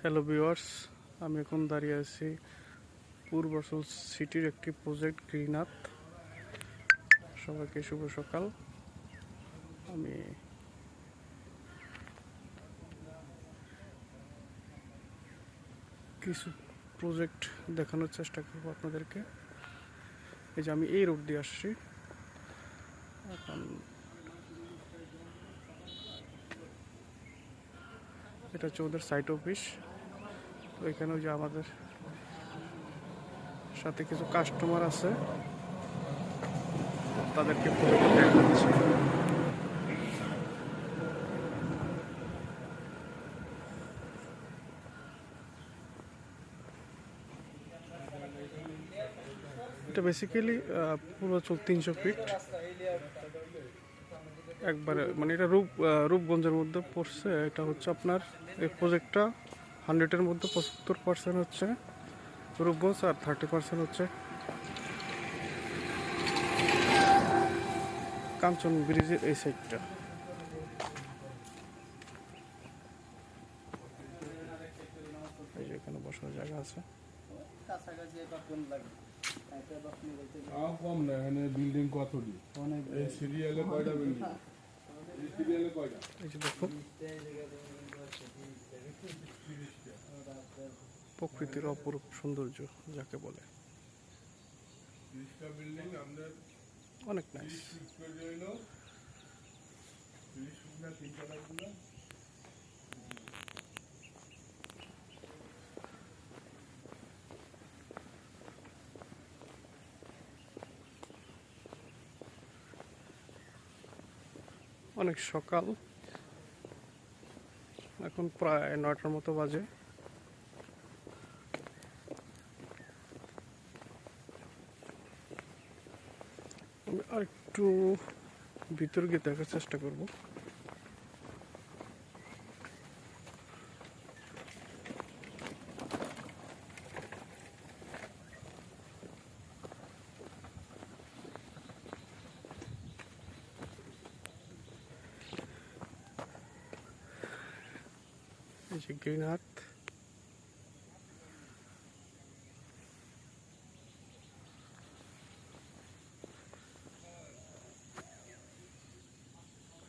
Hello viewers, আমি এখন দাঁড়িয়ে আছি পূর্বাচল সিটির একটি প্রজেক্ট গ্রিন আর্থ। সবাইকে শুভ সকাল। আমি কিছু প্রজেক্ট দেখানোর চেষ্টা করব আপনাদেরকে। এই যে আমি এই রোড দিয়ে আসছি। এখন এটা হচ্ছে ওদের সাইট অফিস। তো এখানে ওই যে আমাদের সাথে কিছু কাস্টমার আছে, তাদেরকে দেখাচ্ছি। এটা বেসিক্যালি পূর্বাচল 300 ফিট একবারে, মানে এটা রূপগঞ্জের মধ্যে পড়ছে। এটা হচ্ছে আপনার এই প্রজেক্টটা 100-এর মধ্যে 75% হচ্ছে রূপগঞ্জ আর 30% হচ্ছে কাঞ্চন ব্রিজের এই সাইডটা। এই যে এখানে বসার জায়গা আছে। কম না, এখানে বিল্ডিং কতটি? এই সিরিয়ালে কয়টা বিল্ডিং? এই সিরিয়ালে কয়টা? এই যে দেখুন, প্রকৃতির অপরূপ সৌন্দর্য যাকে বলে, 30টা বিল্ডিং আমাদের অনেক নাইস। 30 ফিট হইল, 30 ফিট না 3 তলা গুলো। অনেক সকাল, এখন প্রায় 9টার মতো বাজে। আমি আরেকটু ভিতর গিয়ে দেখার চেষ্টা করব। এই যে গ্রিন আর্থ,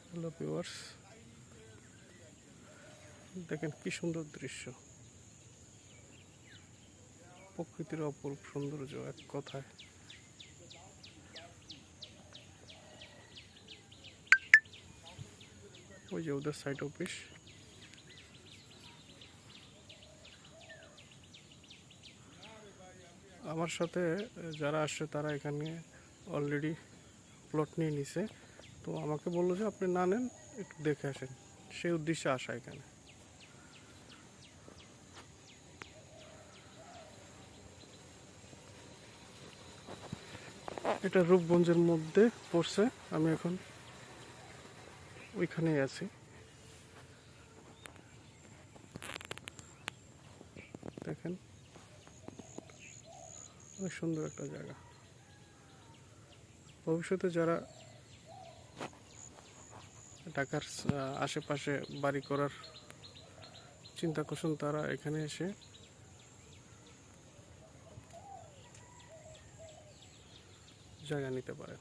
হ্যালো ভিউয়ার্স, দেখেন কি সুন্দর দৃশ্য, প্রকৃতির অপরূপ সৌন্দর্য এক কথায়। ওই যে ওদের সাইট অফিস। আমার সাথে যারা আসছে তারা এখানে অলরেডি প্লট নিয়ে নিছে। তো আমাকে বললো যে আপনি না নেন, একটু দেখে আসেন, সেই উদ্দেশ্যে আসা এখানে। এটা রূপগঞ্জের মধ্যে পড়ছে। আমি এখন ওইখানেই আছি। দেখেন, অনেক সুন্দর একটা জায়গা। ভবিষ্যতে যারা ঢাকার আশেপাশে বাড়ি করার চিন্তা করছেন, তারা এখানে এসে জায়গা নিতে পারে।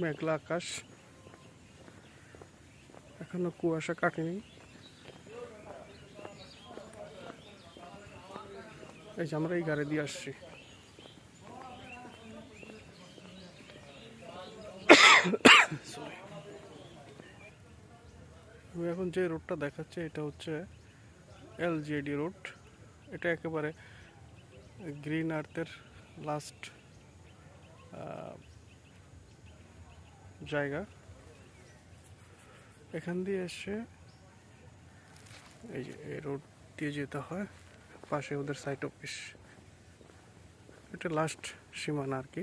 মেঘলা আকাশ, এখনো কুয়াশা কাটেনি। এই যে আমরা এই গাড়ি দিয়ে আসছি। আমি এখন যে রোডটা দেখাচ্ছি এটা হচ্ছে LGD রোড। এটা একেবারে গ্রিন আর্থের লাস্ট জায়গা। এখান দিয়ে এসে এই যে এই রোড দিয়ে যেতে হয়, পাশে ওদের সাইট অফিস। এটা লাস্ট সীমানা আর কি।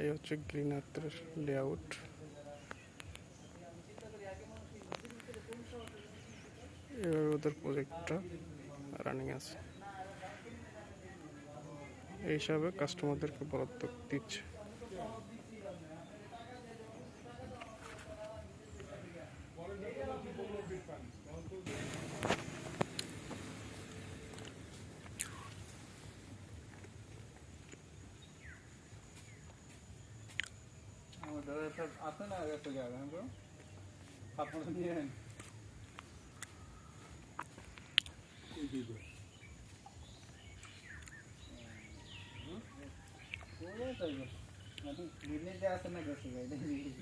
এই হচ্ছে গ্রিনাথের লেআউট। এভাবে ওদের প্রজেক্টটা রানিং আছে, এই হিসাবে কাস্টমারদেরকে বরাদ্দ দিচ্ছে। আছে না এত জায়গা আপনারা নিয়েন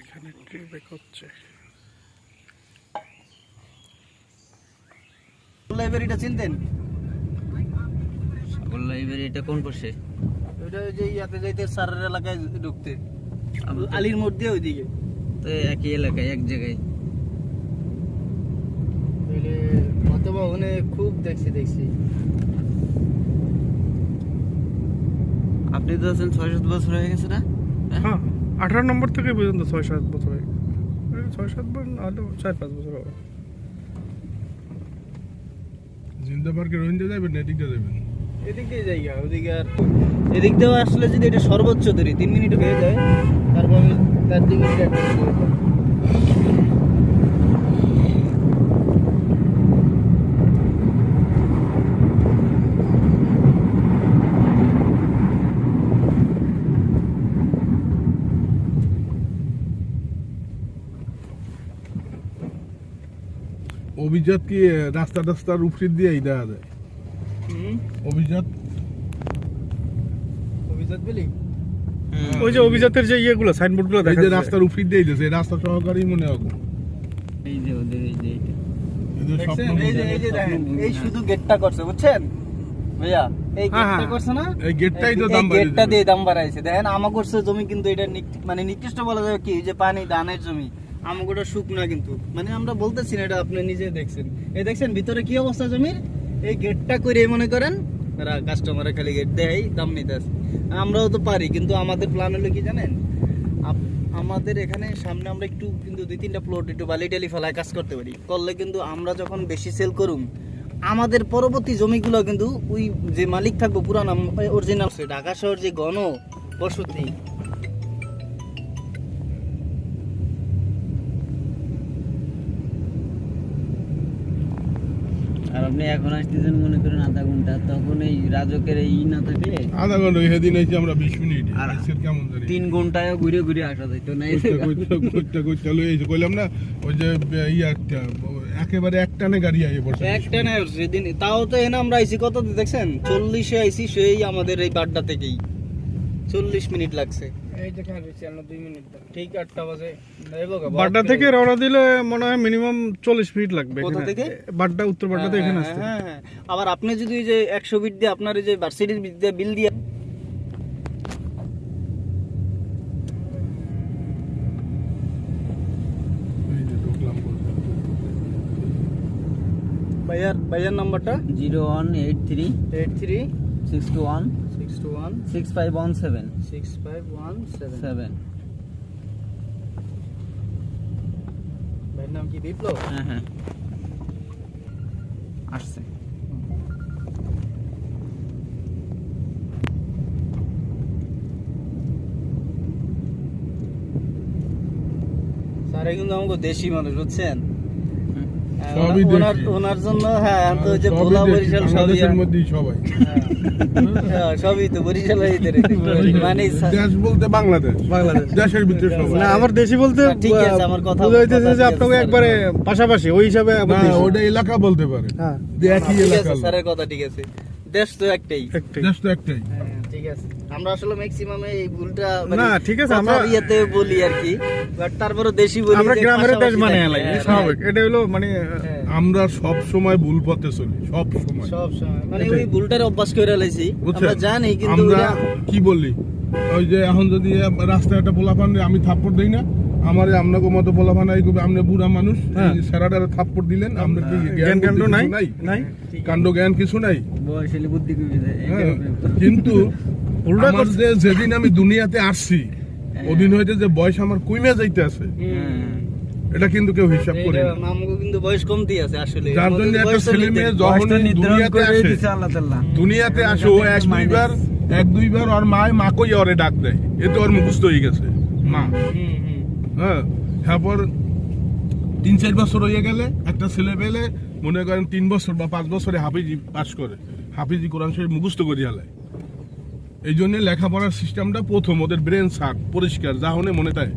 এখানে ট্রিবেক হচ্ছে। লাইব্রেরিটা চিনতেন? সাগর লাইব্রেরি এটা কোন পাশে? ওইটা ওই যে ইয়াতে যাইতে স্যারের এলাকায় ঢুকতে আলীর মোড় দিয়ে ওইদিকে। তো একই এলাকায় এক জায়গায়। অথবা ওখানে খুব দেখছি। আপনি তো আছেন 6-7 বছর হয়ে গেছে না? হ্যাঁ 18 নম্বর থেকে পর্যন্ত 6-7 বছর হয়ে গেছে। 6-7 বার না হলেও 4-5 বছর হবে। জিন্দা পার্কে রোহিঙ্গা যাবেন না এদিকে যাবেন? এদিক দিয়ে জায়গা ওদিকে আর এদিক দিয়ে আসলে যদি এটা সর্বোচ্চ ধরি 3 মিনিট হয়ে যায়, তারপর আমি তার 2 মিনিট একটা অভিজাত কি রাস্তার উপরে দিয়েই দেওয়া যায়? অভিজাত বিলি ওই যে অভিজাতের যে ইয়েগুলো সাইনবোর্ডগুলো এই দেখা যে যায় রাস্তার উপরে দিয়েই দিয়েছে, রাস্তা সহকারী মনে হয় এই যে ওদের এই যে এটা। এই যে দেখছেন? স্বপ্ন এই যে দেখেন, এই শুধু গেটটা করছে বুঝছেন ভাইয়া, এই হ্যাঁ, গেটটা হ্যাঁ। করছে না, এই গেটটাই তো দাম এই বাড়িয়ে গেটটা দিল। দিয়ে দাম বাড়াইছে। দেখেন আমার করছে জমি কিন্তু এটা মানে নির্দিষ্ট বলা যাবে কি যে পানি দানের জমি, আমাকে ওটা শুকনা কিন্তু মানে আমরা বলতেছি না, এটা আপনি নিজে দেখছেন। এই দেখছেন ভিতরে কি অবস্থা জমির, এই গেটটা করে মনে করেন কাস্টমারে খালি গেট দেয় দাম নিতে আসে। আমরাও তো পারি, কিন্তু আমাদের প্ল্যান হলো কি জানেন, আমাদের এখানে সামনে আমরা একটু কিন্তু 2-3টা প্লট একটু বালি টালি ফেলায় কাজ করতে পারি, করলে কিন্তু আমরা যখন বেশি সেল করুম আমাদের পরবর্তী জমিগুলো কিন্তু ওই যে মালিক থাকবো পুরান অরিজিনাল ঢাকা শহর যে ঘন বসতি আর আপনি এখন আসতেছেন মনে করেন আধা ঘন্টা, তখন এই রাজকের এই না থাকলে আধা ঘন্টা সেদিন এসে আমরা 20 মিনিট আর এসের কেমন জানি 3 ঘন্টায় ঘুরে ঘুরে আসা যেত না। কইতে লই এসে কইলাম না ওই যে ইয়াটা একেবারে একটানে গাড়ি আইয়ে পড়ছে। একটা না সেদিন, তাও তো এনে আমরা আইছি কত দেখছেন 40-এ আইছি, সেই আমাদের এই বাড্ডা থেকেই 40 মিনিট লাগছে। এই দেখেন 2 মিনিট ঠিক 8টা বাজে বাড্ডা থেকে রওনা দিলে মনে হয় মিনিমাম 40 মিনিট লাগবে। কোথা এখানে থেকে? বাড্ডা, উত্তর বাড্ডাতে এখানে আসতে। হ্যাঁ হ্যাঁ, আবার আপনি যদি ওই যে 100 বিট দিয়ে আপনার এই যে ভার্সিটির বিট দিয়ে বিল দিয়ে এই যে ঢুকলাম বলতে। ভাইয়ার নাম্বারটা 0183 83 621 621 6517 6517। ভাইয়ের নাম কি বিপ্লব? হ্যাঁ হ্যাঁ আসছে। স্যার কিন্তু আমাকে দেশি মানুষ বুঝছেন, সবই দেশি। ওনার জন্য হ্যাঁ তো ওই যে সবই ভোলা দেশি, বরিশাল সবই বাংলাদেশের মধ্যেই সবাই। হ্যাঁ, সবই তো বরিশাল মানে দেশ বলতে বাংলাদেশ, বাংলাদেশ। দেশের ভিতরে সবাই। না আমার দেশি বলতে না, ঠিক আছে, আমার কথা বুঝাইতেছে যে ঠিক আছে, আপনাকে স্যার। একবারে পাশাপাশি ওই হিসাবে আবার না দেশি। ওটা এলাকা বলতে পারে, হ্যাঁ যে একই ঠিক এলাকা। আছে, স্যারের কথা ঠিক আছে, দেশ তো একটাই। একটাই। দেশ তো একটাই। হ্যাঁ, ঠিক আছে, আমরা আসলে ম্যাক্সিমাম এই ভুলটা না, ঠিক আছে, আমরা ইয়েতে বলি আর কি, বাট তারপরে দেশি বলি, আমরা যে গ্রামের দেশ পাশাপাশি মানে থাকি। এলাই হ্যাঁ, স্বাভাবিক। এটা হলো মানে হ্যাঁ, আমরা সব সময় ভুল পথে চলি, সব সময়। সব সময় মানে এটাই। ওই ভুলটার অভ্যাস করে লাইছি, বুঝছেন? আমরা জানি কিন্তু আমরা ওইটা- কি বলি, ওই যে এখন যদি রাস্তায় একটা পোলাপান আমি থাপ্পড় দেই না, আমার আপনাকে মতো পোলাপান আই কবে আপনি বুড়া মানুষ, হ্যাঁ। স্যারাটারে থাপ্পড় দিলেন, আমরা কি জ্ঞান কাণ্ড বুদ্ধি নাই কিছু নাই? নাই কাণ্ড জ্ঞান কিছু নাই। বয়সী বুদ্ধি কমে যায়। হ্যাঁ, কিন্তু উল্টা আমার করছে। যেদিন আমি দুনিয়াতে আসছি ওদিন হইতে যে বয়স আমার কইমে যাইতে আছে এটা কিন্তু কেউ হিসাব করে না। আমাকে কিন্তু বয়স কমতি আছে আসলে যার আমাদের জন্য একটা বয়স তো ছেলে মেয়ে যখন বয়সটা নির্ধারণ দুনিয়াতে করে আসে, দিছে আল্লাহ তাআলা। দুনিয়াতে আসে ও এক দুইবার ওর মা কই ওরে ডাক দেয়, এতে ওর মুখস্থ হয়ে গেছে মা। হ্যাঁ, তারপর 3-4 বছর হয়ে গেলে একটা ছেলে পেলে মনে করেন 3 বছর বা 5 বছরে হাফিজি পাস করে, হাফিজি কোরআন শরীফ মুখস্থ করে আলায়। এই জন্য লেখাপড়ার সিস্টেমটা প্রথম ওদের ব্রেন সার্ভ পরিষ্কার যা হনে মনে তাই